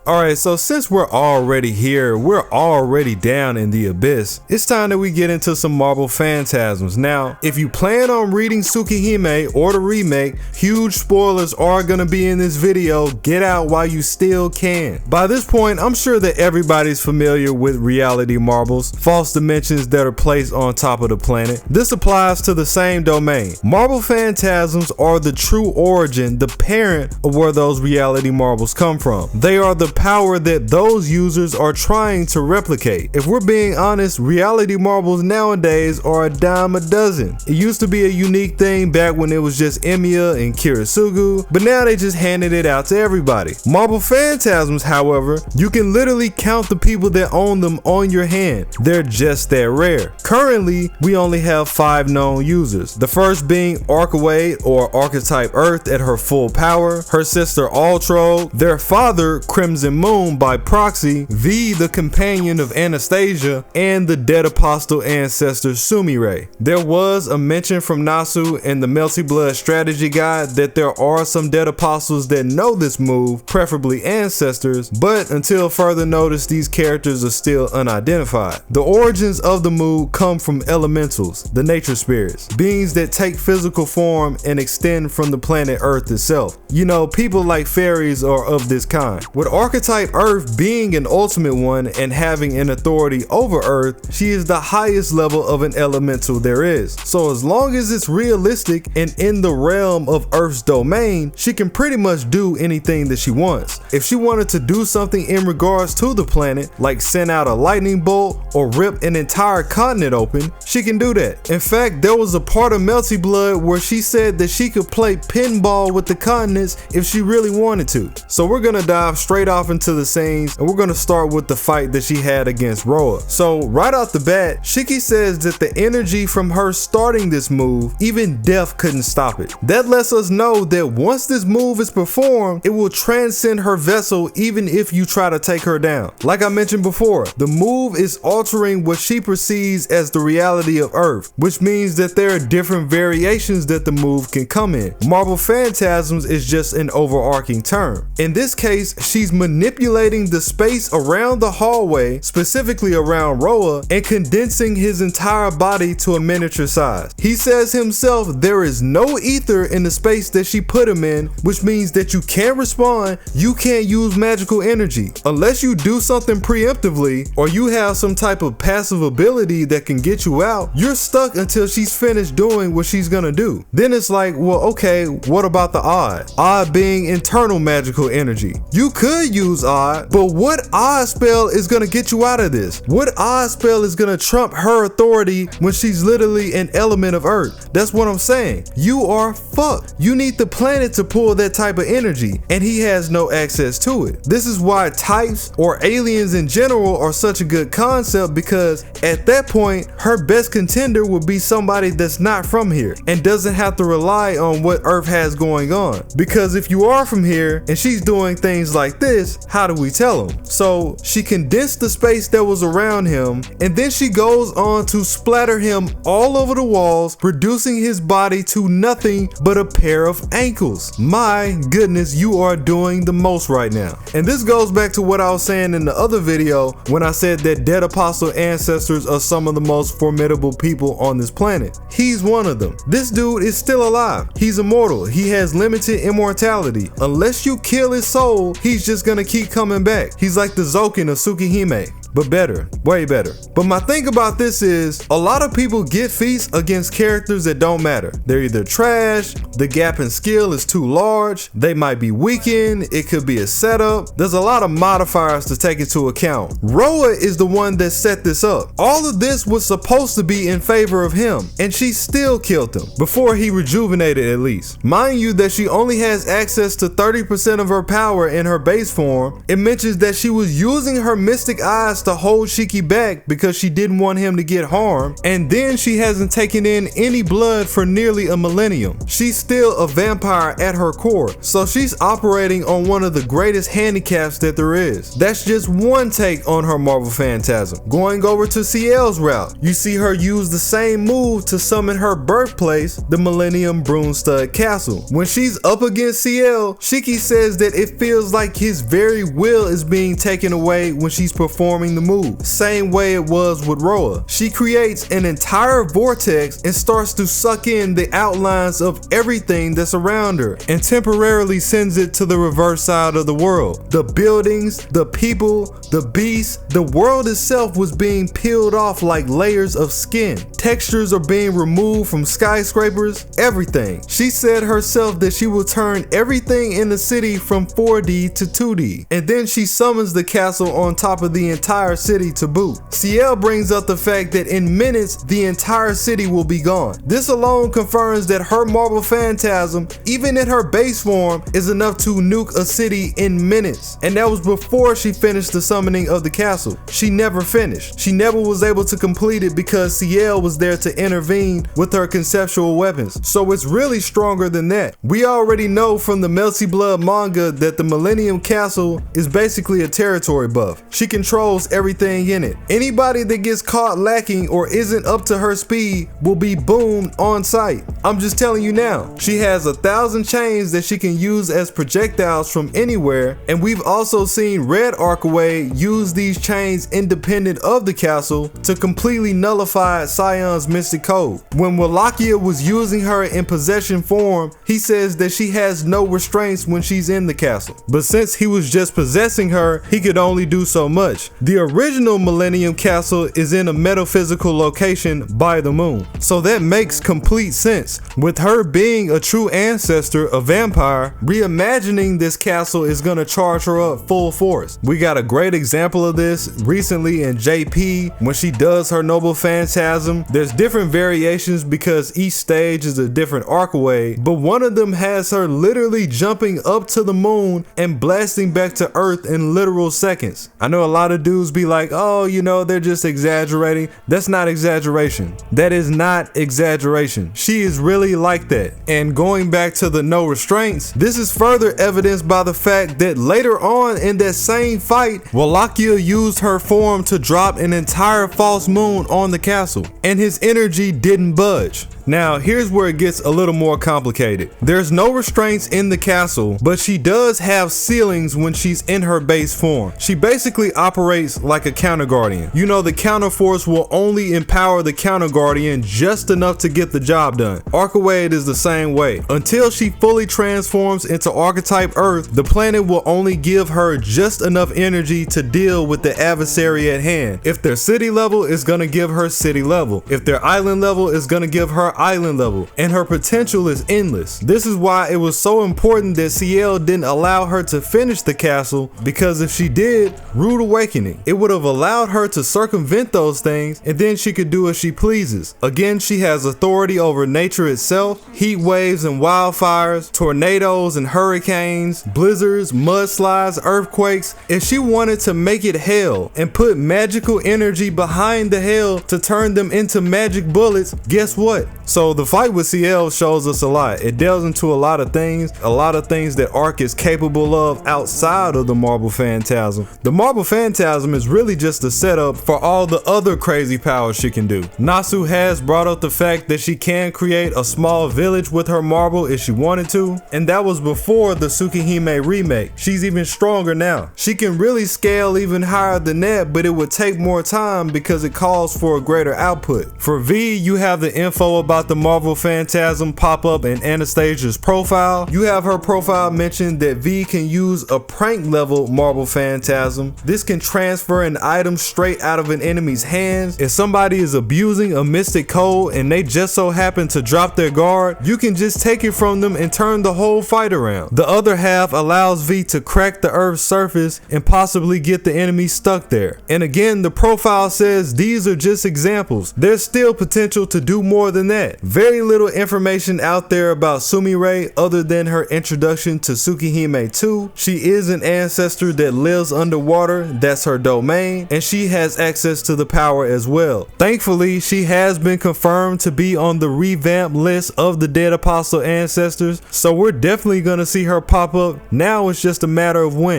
Alright, so since we're already here, we're already down in the abyss, it's time that we get into some Marvel Phantasms. Now, if you plan on reading Tsukihime or the remake, huge spoilers are gonna be in this video. Get out while you still can. By this point, I'm sure that everybody's familiar with reality marbles, false dimensions that are placed on top of the planet. This applies to the same domain. Marvel Phantasms are the true origin, the parent of where those reality marbles come from. They are the power that those users are trying to replicate. If we're being honest, reality marbles nowadays are a dime a dozen. It used to be a unique thing back when it was just Emiya and Kirisugu, but now they just handed it out to everybody. Marvel Phantasms, however, you can literally count the people that own them on your hand. They're just that rare. Currently, we only have 5 known users. The first being Archway or Archetype Earth at her full power, her sister Ultro, their father Crimson Moon by proxy, V the companion of Anastasia, and the dead apostle ancestor Sumire. There was a mention from Nasu in the Melty Blood strategy guide that there are some dead apostles that know this move, preferably ancestors, but until further notice these characters are still unidentified. The origins of the move come from elementals, the nature spirits, beings that take physical form and extend from the planet Earth itself. You know, people like fairies are of this kind. With Archetype Earth being an ultimate one and having an authority over Earth, she is the highest level of an elemental there is. So as long as it's realistic and in the realm of Earth's domain, she can pretty much do anything that she wants. If she wanted to do something in regards to the planet, like send out a lightning bolt or rip an entire continent open, she can do that. In fact, there was a part of Melty Blood where she said that she could play pinball with the continents if she really wanted to. So we're gonna dive straight off into the scenes, and we're gonna start with the fight that she had against Roa. So right off the bat, Shiki says that the energy from her starting this move, even death couldn't stop it. That lets us know that once this move is performed, it will transcend her vessel even if you try to take her down. Like I mentioned before, the move is altering what she perceives as the reality of Earth, which means that there are different variations that the move can come in. Marvel Phantasms is just an overarching term. In this case, she's manipulating the space around the hallway, specifically around Roa, and condensing his entire body to a miniature size. He says himself there is no ether in the space that she put him in, which means that you can't respond, you can't use magical energy. Unless you do something preemptively, or you have some type of passive ability that can get you out, you're stuck until she's finished doing what she's gonna do. Then it's like, well, okay, what about the odd? Odd being internal magical energy. You could use odd, but what odd spell is gonna get you out of this? What odd spell is gonna trump her authority when she's literally an element of Earth? That's what I'm saying. You are fucked. You need the planet to pull that type of energy, and he has no access to it. This is why types or aliens in general are such a good concept, because at that point, her best contender would be somebody that's not from here and doesn't have to rely on what Earth has going on. Because if you are from here and she's doing things like this, how do we tell them? So she condensed the space that was around him, and then she goes on to splatter him all over the walls, reducing his body to nothing but a pair of ankles. My goodness, you are doing the most right now. And this goes back to what I was saying in the other video when I said that dead apostle ancestors are some of the most formidable people on this planet. He's one of them. This dude is still alive. He's immortal. He has limited immortality. Unless you kill his soul, he's just gonna keep coming back. He's like the Zokin of Tsukihime, but better, way better. But my thing about this is, a lot of people get feats against characters that don't matter. They're either trash, the gap in skill is too large, they might be weakened, it could be a setup. There's a lot of modifiers to take into account. Roa is the one that set this up. All of this was supposed to be in favor of him, and she still killed him, before he rejuvenated at least. Mind you that she only has access to 30% of her power in her base form. It mentions that she was using her mystic eyes to hold Shiki back because she didn't want him to get harmed, and then she hasn't taken in any blood for nearly a millennium. She's still a vampire at her core, so she's operating on one of the greatest handicaps that there is. That's just one take on her Marvel Phantasm. Going over to Tsiah's route, you see her use the same move to summon her birthplace, the Millennium Broomstud Castle. When she's up against Tsiah, Shiki says that it feels like his very will is being taken away when she's performing the move, same way it was with Roa. She creates an entire vortex and starts to suck in the outlines of everything that's around her and temporarily sends it to the reverse side of the world. The buildings, the people, the beasts, the world itself was being peeled off like layers of skin. Textures are being removed from skyscrapers, everything. She said herself that she will turn everything in the city from 4D to 2D, and then she summons the castle on top of the entire city to boot. Tsiah brings up the fact that in minutes the entire city will be gone. This alone confirms that her Marvel Phantasm, even in her base form, is enough to nuke a city in minutes, and that was before she finished the summoning of the castle. She never finished. She never was able to complete it because Tsiah was there to intervene with her conceptual weapons, so it's really stronger than that. We already know from the Melty Blood manga that the Millennium Castle is basically a territory buff. She controls everything in it. Anybody that gets caught lacking or isn't up to her speed will be boomed on sight. I'm just telling you now. She has 1,000 chains that she can use as projectiles from anywhere, and we've also seen Red Arkaway use these chains independent of the castle to completely nullify Sion's mystic code. When Wallachia was using her in possession form, he says that she has no restraints when she's in the castle. But since he was just possessing her, he could only do so much. The original Millennium Castle is in a metaphysical location by the moon, so that makes complete sense. With her being a true ancestor, a vampire, reimagining this castle is gonna charge her up full force. We got a great example of this recently in JP when she does her Noble Phantasm. There's different variations because each stage is a different Arkaway, but one of them has her literally jumping up to the moon and blasting back to Earth in literal seconds. I know a lot of dudes be like, oh, you know, they're just exaggerating. That's not exaggeration. That is not exaggeration. She is really like that. And going back to the no restraints, this is further evidenced by the fact that later on in that same fight, Wallachia used her form to drop an entire false moon on the castle, and his energy didn't budge. Now, here's where it gets a little more complicated. There's no restraints in the castle, but she does have ceilings when she's in her base form. She basically operates like a counter guardian. You know, the counter force will only empower the counter guardian just enough to get the job done. Arkawade is the same way. Until she fully transforms into Archetype Earth, the planet will only give her just enough energy to deal with the adversary at hand. If they're city level, it's gonna give her city level. If they're island level, it's gonna give her island level, and her potential is endless. This is why it was so important that Tsiah didn't allow her to finish the castle, because if she did, Rude Awakening, it would have allowed her to circumvent those things, and then she could do as she pleases. Again, she has authority over nature itself, heat waves and wildfires, tornadoes and hurricanes, blizzards, mudslides, earthquakes. If she wanted to make it hell and put magical energy behind the hell to turn them into magic bullets, guess what? So the fight with Tsiah shows us a lot. It delves into a lot of things that Ark is capable of outside of the Marvel Phantasm. The Marvel Phantasm is really just a setup for all the other crazy powers she can do. Nasu has brought up the fact that she can create a small village with her marble if she wanted to, and that was before the Tsukihime remake. She's even stronger now. She can really scale even higher than that, but it would take more time because it calls for a greater output. For V, you have the info about the Marvel Phantasm pop up in Anastasia's profile. You have her profile mentioned that V can use a prank level Marvel Phantasm. This can transfer an item straight out of an enemy's hands. If somebody is abusing a mystic code and they just so happen to drop their guard, you can just take it from them and turn the whole fight around. The other half allows V to crack the Earth's surface and possibly get the enemy stuck there. And again, the profile says these are just examples. There's still potential to do more than that. Very little information out there about Sumire other than her introduction to Tsukihime 2. She is an ancestor that lives underwater. That's her domain, and she has access to the power as well. Thankfully, she has been confirmed to be on the revamped list of the Dead Apostle ancestors, so we're definitely gonna see her pop up. Now it's just a matter of when.